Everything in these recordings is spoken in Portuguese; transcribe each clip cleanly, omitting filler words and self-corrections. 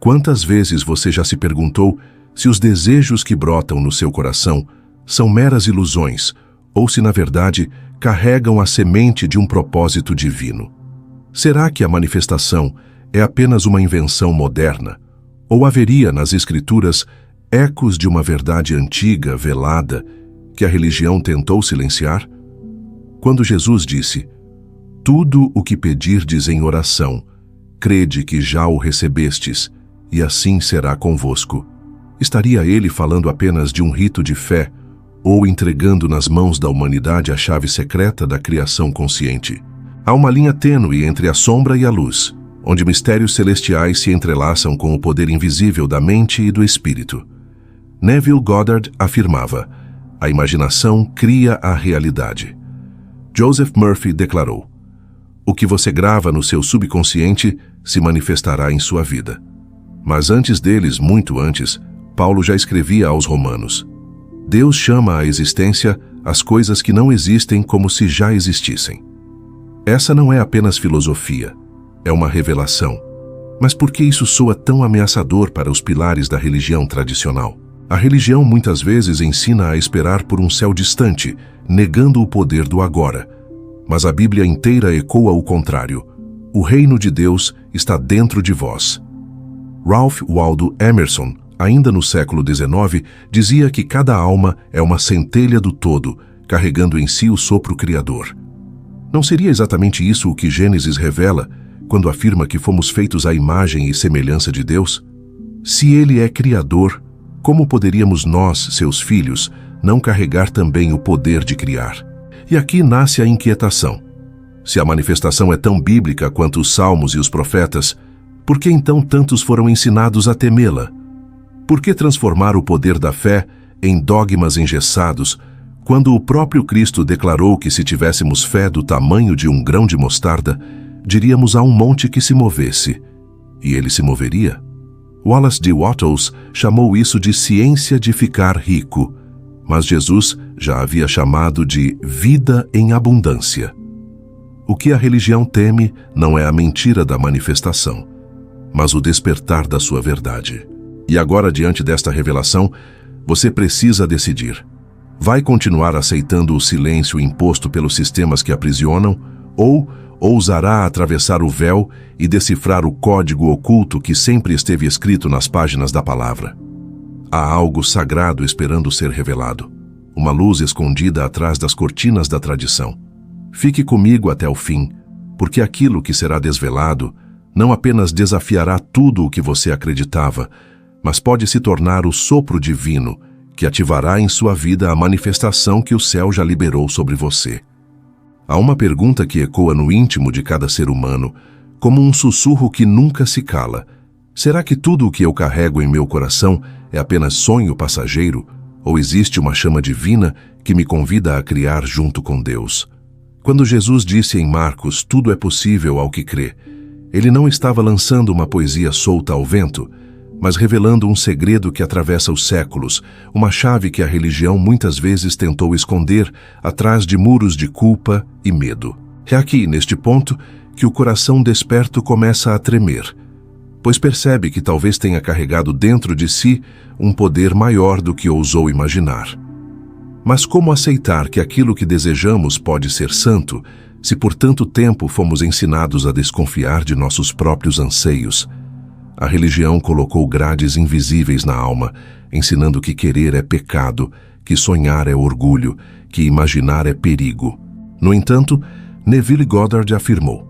Quantas vezes você já se perguntou se os desejos que brotam no seu coração são meras ilusões ou se, na verdade, carregam a semente de um propósito divino? Será que a manifestação é apenas uma invenção moderna? Ou haveria nas Escrituras ecos de uma verdade antiga, velada, que a religião tentou silenciar? Quando Jesus disse: "Tudo o que pedirdes em oração, crede que já o recebestes, e assim será convosco", estaria ele falando apenas de um rito de fé ou entregando nas mãos da humanidade a chave secreta da criação consciente? Há uma linha tênue entre a sombra e a luz, onde mistérios celestiais se entrelaçam com o poder invisível da mente e do espírito. Neville Goddard afirmava: "A imaginação cria a realidade." Joseph Murphy declarou: "O que você grava no seu subconsciente se manifestará em sua vida." Mas antes deles, muito antes, Paulo já escrevia aos Romanos: "Deus chama à existência as coisas que não existem como se já existissem." Essa não é apenas filosofia, é uma revelação. Mas por que isso soa tão ameaçador para os pilares da religião tradicional? A religião muitas vezes ensina a esperar por um céu distante, negando o poder do agora. Mas a Bíblia inteira ecoa o contrário. O reino de Deus está dentro de vós. Ralph Waldo Emerson, ainda no século XIX, dizia que cada alma é uma centelha do todo, carregando em si o sopro criador. Não seria exatamente isso o que Gênesis revela, quando afirma que fomos feitos à imagem e semelhança de Deus? Se Ele é Criador, como poderíamos nós, seus filhos, não carregar também o poder de criar? E aqui nasce a inquietação. Se a manifestação é tão bíblica quanto os Salmos e os profetas, por que então tantos foram ensinados a temê-la? Por que transformar o poder da fé em dogmas engessados, quando o próprio Cristo declarou que se tivéssemos fé do tamanho de um grão de mostarda, diríamos a um monte que se movesse, e ele se moveria? Wallace D. Wattles chamou isso de ciência de ficar rico, mas Jesus já havia chamado de vida em abundância. O que a religião teme não é a mentira da manifestação, mas o despertar da sua verdade. E agora, diante desta revelação, você precisa decidir. Vai continuar aceitando o silêncio imposto pelos sistemas que aprisionam, ou ousará atravessar o véu e decifrar o código oculto que sempre esteve escrito nas páginas da palavra? Há algo sagrado esperando ser revelado, uma luz escondida atrás das cortinas da tradição. Fique comigo até o fim, porque aquilo que será desvelado não apenas desafiará tudo o que você acreditava, mas pode se tornar o sopro divino que ativará em sua vida a manifestação que o céu já liberou sobre você. Há uma pergunta que ecoa no íntimo de cada ser humano, como um sussurro que nunca se cala. Será que tudo o que eu carrego em meu coração é apenas sonho passageiro, ou existe uma chama divina que me convida a criar junto com Deus? Quando Jesus disse em Marcos: "Tudo é possível ao que crê", ele não estava lançando uma poesia solta ao vento, mas revelando um segredo que atravessa os séculos, uma chave que a religião muitas vezes tentou esconder atrás de muros de culpa e medo. É aqui, neste ponto, que o coração desperto começa a tremer, pois percebe que talvez tenha carregado dentro de si um poder maior do que ousou imaginar. Mas como aceitar que aquilo que desejamos pode ser santo, se por tanto tempo fomos ensinados a desconfiar de nossos próprios anseios? A religião colocou grades invisíveis na alma, ensinando que querer é pecado, que sonhar é orgulho, que imaginar é perigo. No entanto, Neville Goddard afirmou: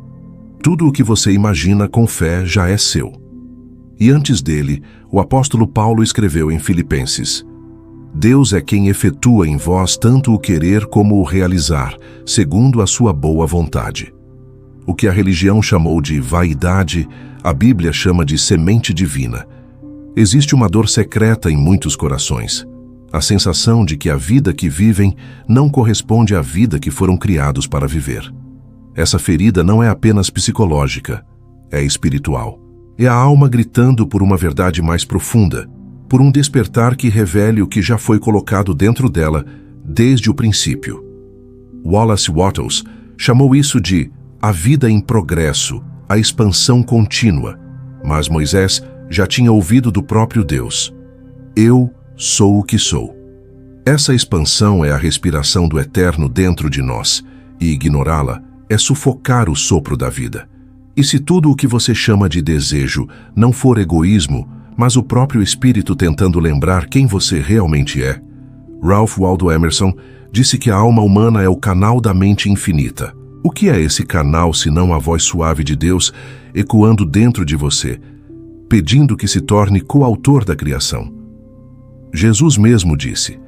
"Tudo o que você imagina com fé já é seu." E antes dele, o apóstolo Paulo escreveu em Filipenses: "Deus é quem efetua em vós tanto o querer como o realizar, segundo a sua boa vontade." O que a religião chamou de vaidade, a Bíblia chama de semente divina. Existe uma dor secreta em muitos corações, a sensação de que a vida que vivem não corresponde à vida que foram criados para viver. Essa ferida não é apenas psicológica, é espiritual. É a alma gritando por uma verdade mais profunda, por um despertar que revele o que já foi colocado dentro dela desde o princípio. Wallace Wattles chamou isso de a vida em progresso, a expansão contínua, mas Moisés já tinha ouvido do próprio Deus: Eu sou o que sou. Essa expansão é a respiração do eterno dentro de nós, e ignorá-la é sufocar o sopro da vida. E se tudo o que você chama de desejo não for egoísmo, mas o próprio espírito tentando lembrar quem você realmente é? Ralph Waldo Emerson disse que a alma humana é o canal da mente infinita. O que é esse canal senão a voz suave de Deus ecoando dentro de você, pedindo que se torne coautor da criação? Jesus mesmo disse: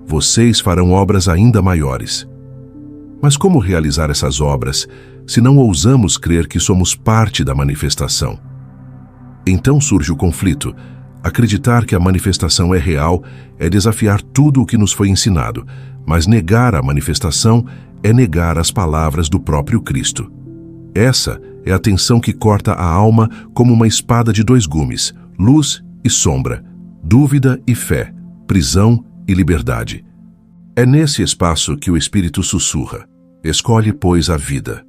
Vocês farão obras ainda maiores. Mas como realizar essas obras se não ousamos crer que somos parte da manifestação? Então surge o conflito. Acreditar que a manifestação é real é desafiar tudo o que nos foi ensinado, mas negar a manifestação é negar as palavras do próprio Cristo. Essa é a tensão que corta a alma como uma espada de dois gumes, luz e sombra, dúvida e fé, prisão e liberdade. É nesse espaço que o Espírito sussurra: Escolhe, pois, a vida.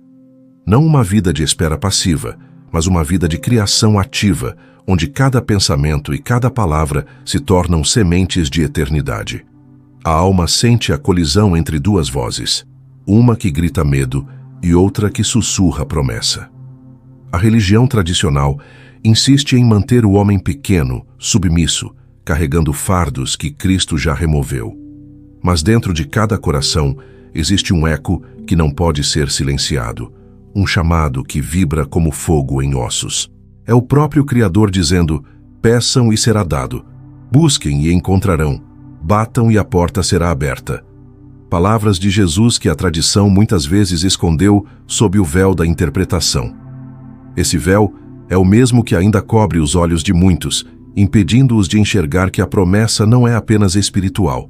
Não uma vida de espera passiva, mas uma vida de criação ativa, onde cada pensamento e cada palavra se tornam sementes de eternidade. A alma sente a colisão entre duas vozes, uma que grita medo e outra que sussurra promessa. A religião tradicional insiste em manter o homem pequeno, submisso, carregando fardos que Cristo já removeu. Mas dentro de cada coração existe um eco que não pode ser silenciado, um chamado que vibra como fogo em ossos. É o próprio Criador dizendo: Peçam e será dado, busquem e encontrarão, batam e a porta será aberta. Palavras de Jesus que a tradição muitas vezes escondeu sob o véu da interpretação. Esse véu é o mesmo que ainda cobre os olhos de muitos, impedindo-os de enxergar que a promessa não é apenas espiritual,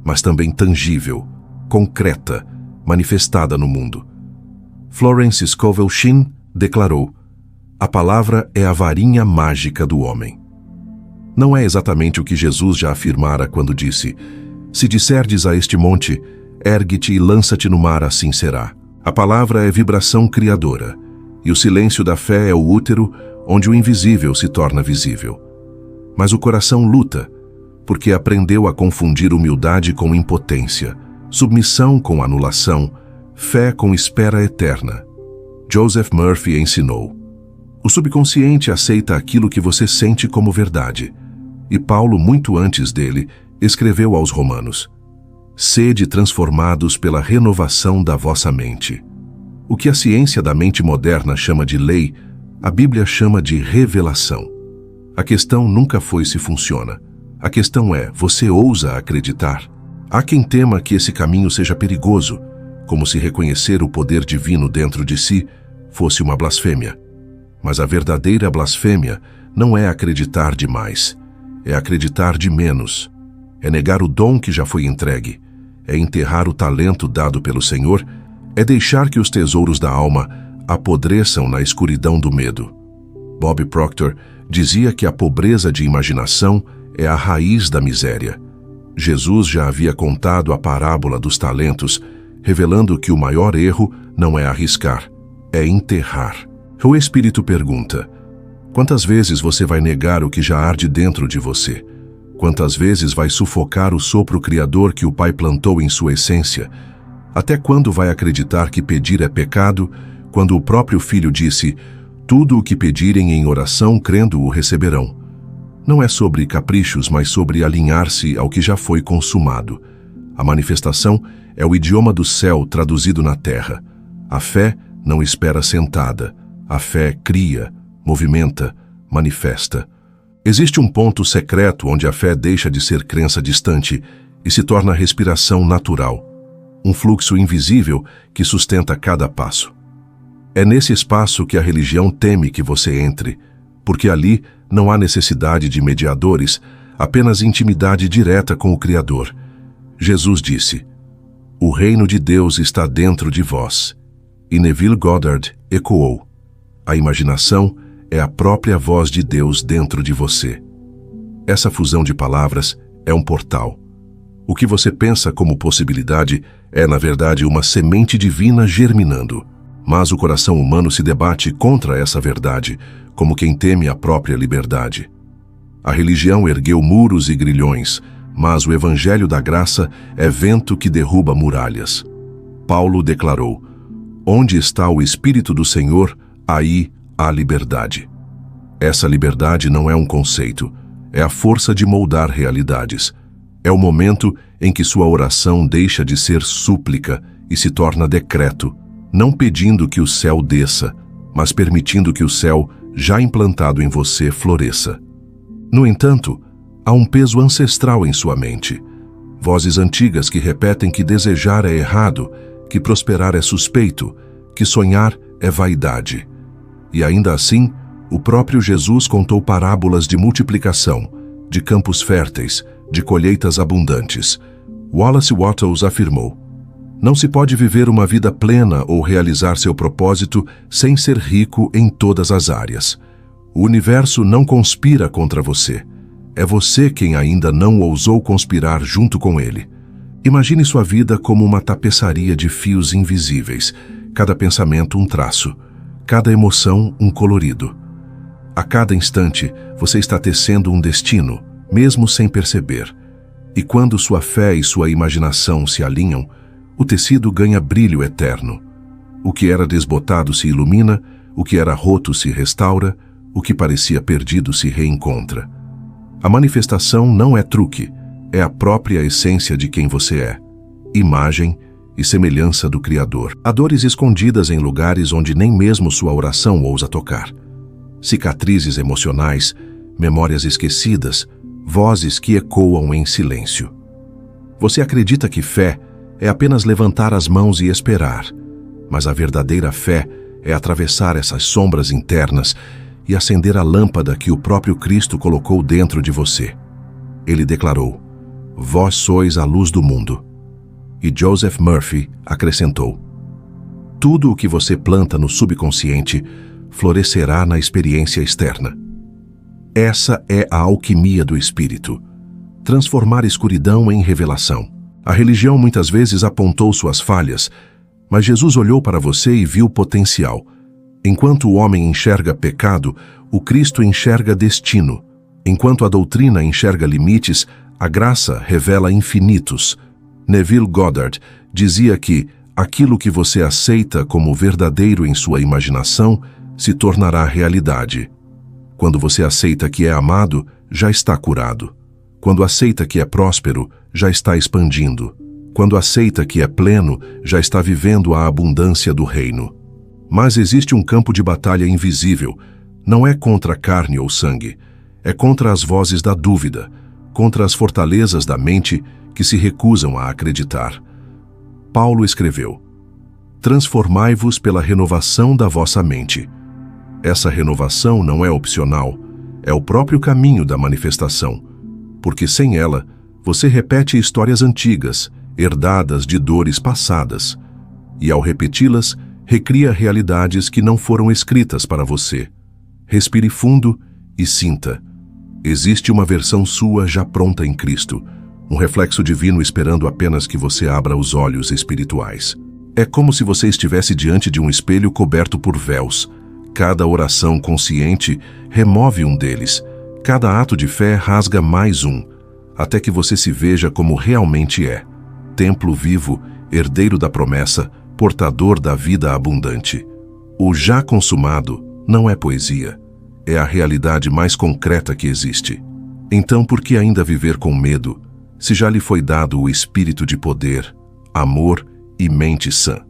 mas também tangível, concreta, manifestada no mundo. Florence Scovel Shinn declarou: A palavra é a varinha mágica do homem. Não é exatamente o que Jesus já afirmara quando disse: Se disserdes a este monte, ergue-te e lança-te no mar, assim será. A palavra é vibração criadora, e o silêncio da fé é o útero onde o invisível se torna visível. Mas o coração luta, porque aprendeu a confundir humildade com impotência, submissão com anulação, fé com espera eterna. Joseph Murphy ensinou: O subconsciente aceita aquilo que você sente como verdade. E Paulo, muito antes dele, escreveu aos Romanos: Sede transformados pela renovação da vossa mente. O que a ciência da mente moderna chama de lei, a Bíblia chama de revelação. A questão nunca foi se funciona. A questão é: você ousa acreditar? Há quem tema que esse caminho seja perigoso, como se reconhecer o poder divino dentro de si fosse uma blasfêmia. Mas a verdadeira blasfêmia não é acreditar demais, é acreditar de menos. É negar o dom que já foi entregue, é enterrar o talento dado pelo Senhor, é deixar que os tesouros da alma apodreçam na escuridão do medo. Bob Proctor dizia que a pobreza de imaginação é a raiz da miséria. Jesus já havia contado a parábola dos talentos, revelando que o maior erro não é arriscar, é enterrar. O Espírito pergunta: quantas vezes você vai negar o que já arde dentro de você? Quantas vezes vai sufocar o sopro criador que o Pai plantou em sua essência? Até quando vai acreditar que pedir é pecado, quando o próprio Filho disse: tudo o que pedirem em oração, crendo, o receberão? Não é sobre caprichos, mas sobre alinhar-se ao que já foi consumado. A manifestação é o idioma do céu traduzido na terra. A fé não espera sentada. A fé cria, movimenta, manifesta. Existe um ponto secreto onde a fé deixa de ser crença distante e se torna respiração natural. Um fluxo invisível que sustenta cada passo. É nesse espaço que a religião teme que você entre, porque ali não há necessidade de mediadores, apenas intimidade direta com o Criador. Jesus disse: O reino de Deus está dentro de vós. E Neville Goddard ecoou: a imaginação é a própria voz de Deus dentro de você. Essa fusão de palavras é um portal. O que você pensa como possibilidade é, na verdade, uma semente divina germinando. mas o coração humano se debate contra essa verdade, como quem teme a própria liberdade. A religião ergueu muros e grilhões, mas o evangelho da graça é vento que derruba muralhas. Paulo declarou: onde está o Espírito do Senhor, aí há liberdade. Essa liberdade não é um conceito, é a força de moldar realidades. É o momento em que sua oração deixa de ser súplica e se torna decreto, não pedindo que o céu desça, mas permitindo que o céu, já implantado em você, floresça. No entanto, há um peso ancestral em sua mente. Vozes antigas que repetem que desejar é errado, que prosperar é suspeito, que sonhar é vaidade. E ainda assim, o próprio Jesus contou parábolas de multiplicação, de campos férteis, de colheitas abundantes. Wallace Wattles afirmou: não se pode viver uma vida plena ou realizar seu propósito sem ser rico em todas as áreas. O universo não conspira contra você. É você quem ainda não ousou conspirar junto com ele. Imagine sua vida como uma tapeçaria de fios invisíveis, cada pensamento um traço, cada emoção um colorido. A cada instante, você está tecendo um destino, mesmo sem perceber. E quando sua fé e sua imaginação se alinham, o tecido ganha brilho eterno. O que era desbotado se ilumina, o que era roto se restaura, o que parecia perdido se reencontra. A manifestação não é truque, é a própria essência de quem você é, imagem e semelhança do Criador. Há dores escondidas em lugares onde nem mesmo sua oração ousa tocar. Cicatrizes emocionais, memórias esquecidas, vozes que ecoam em silêncio. Você acredita que fé é apenas levantar as mãos e esperar, mas a verdadeira fé é atravessar essas sombras internas e acender a lâmpada que o próprio Cristo colocou dentro de você. Ele declarou: vós sois a luz do mundo. E Joseph Murphy acrescentou: tudo o que você planta no subconsciente florescerá na experiência externa. Essa é a alquimia do espírito. Transformar escuridão em revelação. A religião muitas vezes apontou suas falhas, mas Jesus olhou para você e viu potencial. Enquanto o homem enxerga pecado, o Cristo enxerga destino. Enquanto a doutrina enxerga limites, a graça revela infinitos. Neville Goddard dizia que aquilo que você aceita como verdadeiro em sua imaginação se tornará realidade. Quando você aceita que é amado, já está curado. Quando aceita que é próspero, já está expandindo. Quando aceita que é pleno, já está vivendo a abundância do reino. Mas existe um campo de batalha invisível. Não é contra carne ou sangue. É contra as vozes da dúvida, contra as fortalezas da mente que se recusam a acreditar. Paulo escreveu: transformai-vos pela renovação da vossa mente. Essa renovação não é opcional, é o próprio caminho da manifestação, porque sem ela, você repete histórias antigas, herdadas de dores passadas, e ao repeti-las, recria realidades que não foram escritas para você. Respire fundo e sinta. Existe uma versão sua já pronta em Cristo, um reflexo divino esperando apenas que você abra os olhos espirituais. É como se você estivesse diante de um espelho coberto por véus. Cada oração consciente remove um deles. Cada ato de fé rasga mais um, até que você se veja como realmente é. Templo vivo, herdeiro da promessa, portador da vida abundante. O já consumado não é poesia. É a realidade mais concreta que existe. Então, por que ainda viver com medo, se já lhe foi dado o espírito de poder, amor e mente sã?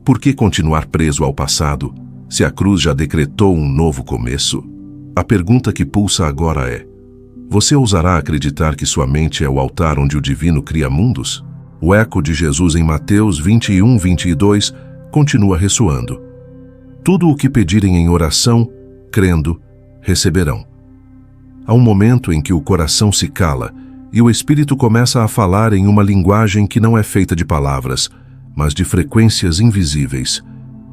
Por que continuar preso ao passado, se a cruz já decretou um novo começo? A pergunta que pulsa agora é: você ousará acreditar que sua mente é o altar onde o divino cria mundos? O eco de Jesus em Mateus 21:22 continua ressoando. Tudo o que pedirem em oração, crendo, receberão. Há um momento em que o coração se cala e o Espírito começa a falar em uma linguagem que não é feita de palavras, mas de frequências invisíveis.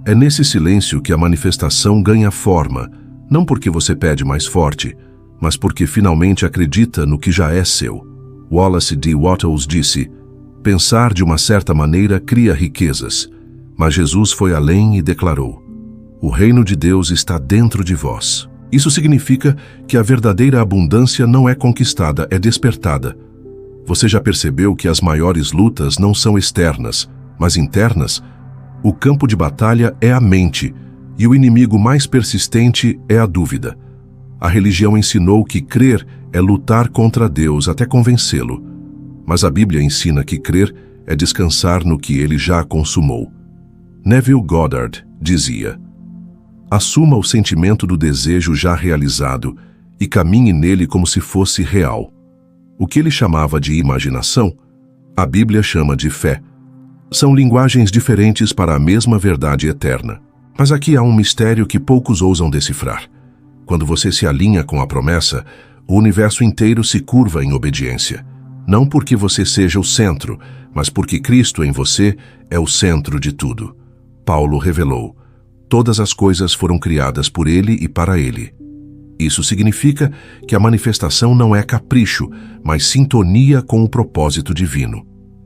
É nesse silêncio que a manifestação ganha forma, não porque você pede mais forte, mas porque finalmente acredita no que já é seu. Wallace D. Wattles disse: pensar de uma certa maneira cria riquezas, Mas Jesus foi além e declarou: o reino de Deus está dentro de vós. Isso significa que a verdadeira abundância não é conquistada, é despertada. Você já percebeu que as maiores lutas não são externas, mas internas? O campo de batalha é a mente, e o inimigo mais persistente é a dúvida. A religião ensinou que crer é lutar contra Deus até convencê-lo. Mas a Bíblia ensina que crer é descansar no que ele já consumou. Neville Goddard dizia: assuma o sentimento do desejo já realizado e caminhe nele como se fosse real. O que ele chamava de imaginação, a Bíblia chama de fé. São linguagens diferentes para a mesma verdade eterna. Mas aqui há um mistério que poucos ousam decifrar. Quando você se alinha com a promessa, o universo inteiro se curva em obediência. Não porque você seja o centro, mas porque Cristo em você é o centro de tudo. Paulo revelou: todas as coisas foram criadas por ele e para ele. Isso significa que a manifestação não é capricho, mas sintonia com o propósito divino.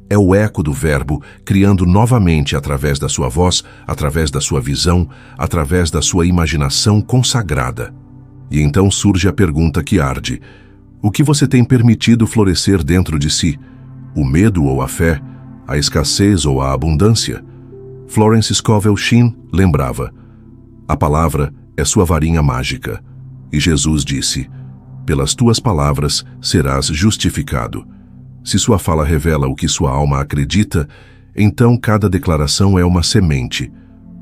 É o eco do Verbo criando novamente através da sua voz, através da sua visão, através da sua imaginação consagrada. E então surge a pergunta que arde: o que você tem permitido florescer dentro de si? O medo ou a fé? A escassez ou a abundância? Florence Scovel Shinn lembrava: a palavra é sua varinha mágica. E Jesus disse: pelas tuas palavras serás justificado. Se sua fala revela o que sua alma acredita, então cada declaração é uma semente.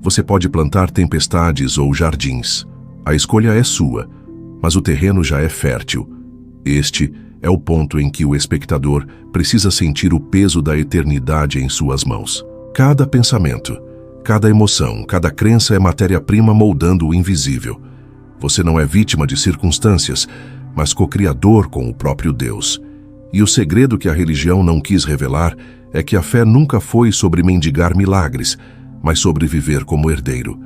Você pode plantar tempestades ou jardins. A escolha é sua, mas o terreno já é fértil. Este é o ponto em que o espectador precisa sentir o peso da eternidade em suas mãos. Cada pensamento, cada emoção, cada crença é matéria-prima moldando o invisível. Você não é vítima de circunstâncias, mas co-criador com o próprio Deus. E o segredo que a religião não quis revelar é que a fé nunca foi sobre mendigar milagres, mas sobre viver como herdeiro.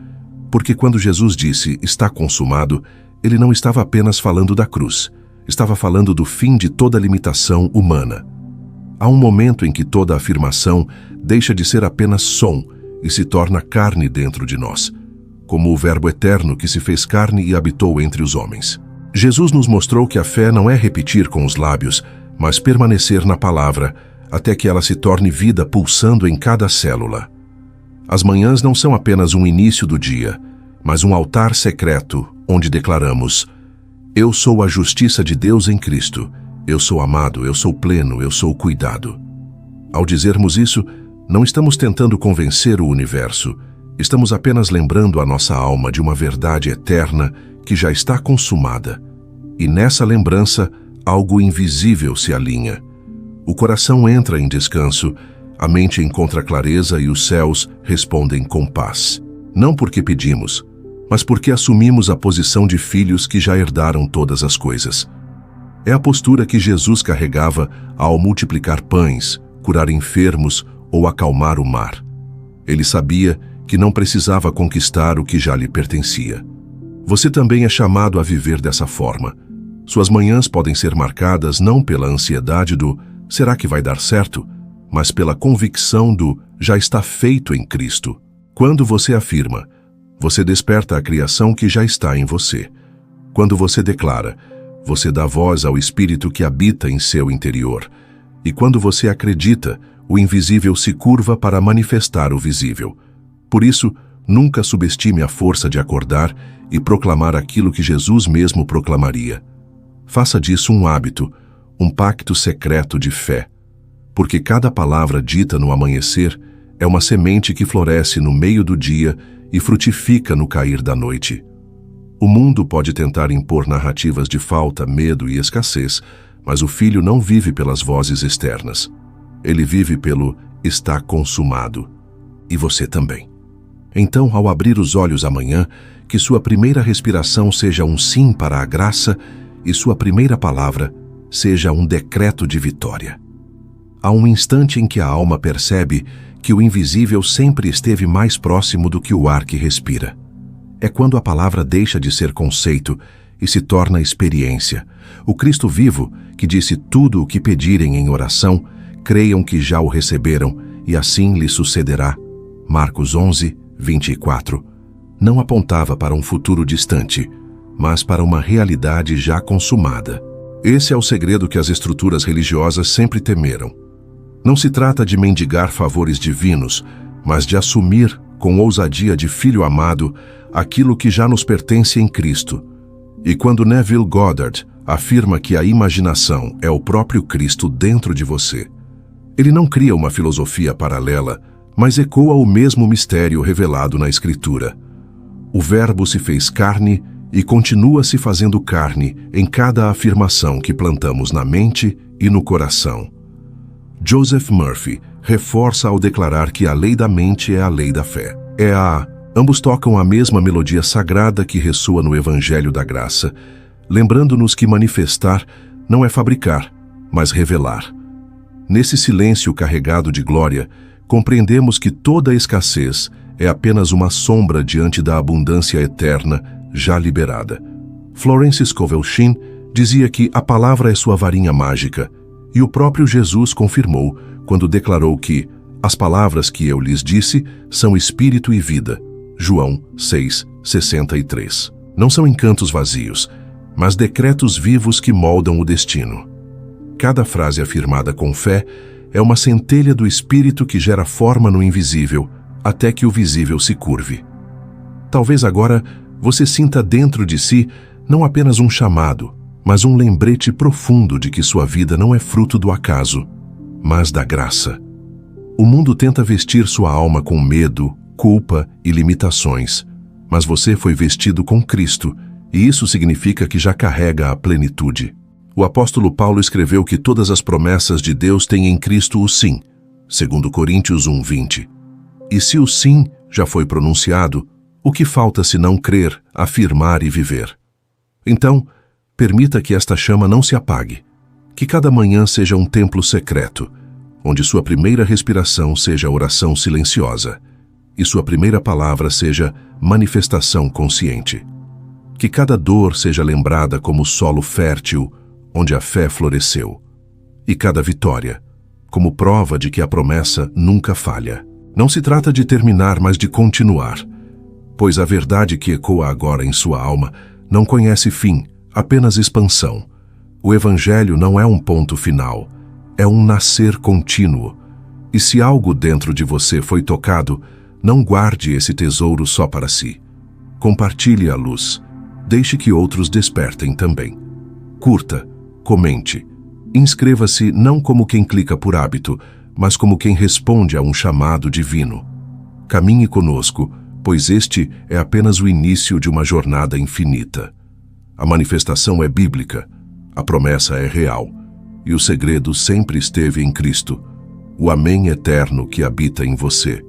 Porque quando Jesus disse "está consumado", ele não estava apenas falando da cruz, estava falando do fim de toda limitação humana. Há um momento em que toda afirmação deixa de ser apenas som e se torna carne dentro de nós, como o Verbo eterno que se fez carne e habitou entre os homens. Jesus nos mostrou que a fé não é repetir com os lábios, mas permanecer na palavra, até que ela se torne vida pulsando em cada célula. As manhãs não são apenas um início do dia, mas um altar secreto, onde declaramos: eu sou a justiça de Deus em Cristo, eu sou amado, eu sou pleno, eu sou cuidado. Ao dizermos isso, não estamos tentando convencer o universo, estamos apenas lembrando a nossa alma de uma verdade eterna que já está consumada. E nessa lembrança, algo invisível se alinha. O coração entra em descanso, a mente encontra clareza e os céus respondem com paz. Não porque pedimos, mas porque assumimos a posição de filhos que já herdaram todas as coisas. É a postura que Jesus carregava ao multiplicar pães, curar enfermos ou acalmar o mar. Ele sabia que não precisava conquistar o que já lhe pertencia. Você também é chamado a viver dessa forma. Suas manhãs podem ser marcadas não pela ansiedade do "será que vai dar certo?", mas pela convicção do "já está feito em Cristo". Quando você afirma, você desperta a criação que já está em você. Quando você declara, você dá voz ao Espírito que habita em seu interior. E quando você acredita, o invisível se curva para manifestar o visível. Por isso, nunca subestime a força de acordar e proclamar aquilo que Jesus mesmo proclamaria. Faça disso um hábito, um pacto secreto de fé. Porque cada palavra dita no amanhecer é uma semente que floresce no meio do dia e frutifica no cair da noite. O mundo pode tentar impor narrativas de falta, medo e escassez, mas o Filho não vive pelas vozes externas. Ele vive pelo "está consumado". E você também. Então, ao abrir os olhos amanhã, que sua primeira respiração seja um sim para a graça e sua primeira palavra seja um decreto de vitória. Há um instante em que a alma percebe que o invisível sempre esteve mais próximo do que o ar que respira. É quando a palavra deixa de ser conceito e se torna experiência. O Cristo vivo, que disse tudo o que pedirem em oração, creiam que já o receberam e assim lhe sucederá. Marcos 11, 24, não apontava para um futuro distante, mas para uma realidade já consumada. Esse é o segredo que as estruturas religiosas sempre temeram. Não se trata de mendigar favores divinos, mas de assumir, com ousadia de filho amado, aquilo que já nos pertence em Cristo. E quando Neville Goddard afirma que a imaginação é o próprio Cristo dentro de você, ele não cria uma filosofia paralela, mas ecoa o mesmo mistério revelado na Escritura. O Verbo se fez carne e continua se fazendo carne em cada afirmação que plantamos na mente e no coração. Joseph Murphy reforça ao declarar que a lei da mente é a lei da fé. Ambos tocam a mesma melodia sagrada que ressoa no Evangelho da Graça, lembrando-nos que manifestar não é fabricar, mas revelar. Nesse silêncio carregado de glória, compreendemos que toda escassez é apenas uma sombra diante da abundância eterna já liberada. Florence Scovel Shinn dizia que a palavra é sua varinha mágica, e o próprio Jesus confirmou quando declarou que as palavras que eu lhes disse são espírito e vida. João 6, 63. Não são encantos vazios, mas decretos vivos que moldam o destino. Cada frase afirmada com fé é uma centelha do Espírito que gera forma no invisível, até que o visível se curve. Talvez agora você sinta dentro de si não apenas um chamado, mas um lembrete profundo de que sua vida não é fruto do acaso, mas da graça. O mundo tenta vestir sua alma com medo, culpa e limitações, mas você foi vestido com Cristo, e isso significa que já carrega a plenitude. O apóstolo Paulo escreveu que todas as promessas de Deus têm em Cristo o sim, segundo Coríntios 1, 20. E se o sim já foi pronunciado, o que falta senão crer, afirmar e viver? Então, permita que esta chama não se apague, que cada manhã seja um templo secreto, onde sua primeira respiração seja oração silenciosa, e sua primeira palavra seja manifestação consciente. Que cada dor seja lembrada como solo fértil, onde a fé floresceu, e cada vitória como prova de que a promessa nunca falha. Não se trata de terminar, mas de continuar, pois a verdade que ecoa agora em sua alma não conhece fim, apenas expansão. O Evangelho não é um ponto final, é um nascer contínuo. E se algo dentro de você foi tocado, não guarde esse tesouro só para si. Compartilhe a luz, deixe que outros despertem também. Curta, comente, inscreva-se não como quem clica por hábito, mas como quem responde a um chamado divino. Caminhe conosco, pois este é apenas o início de uma jornada infinita. A manifestação é bíblica, a promessa é real, e o segredo sempre esteve em Cristo, o Amém eterno que habita em você.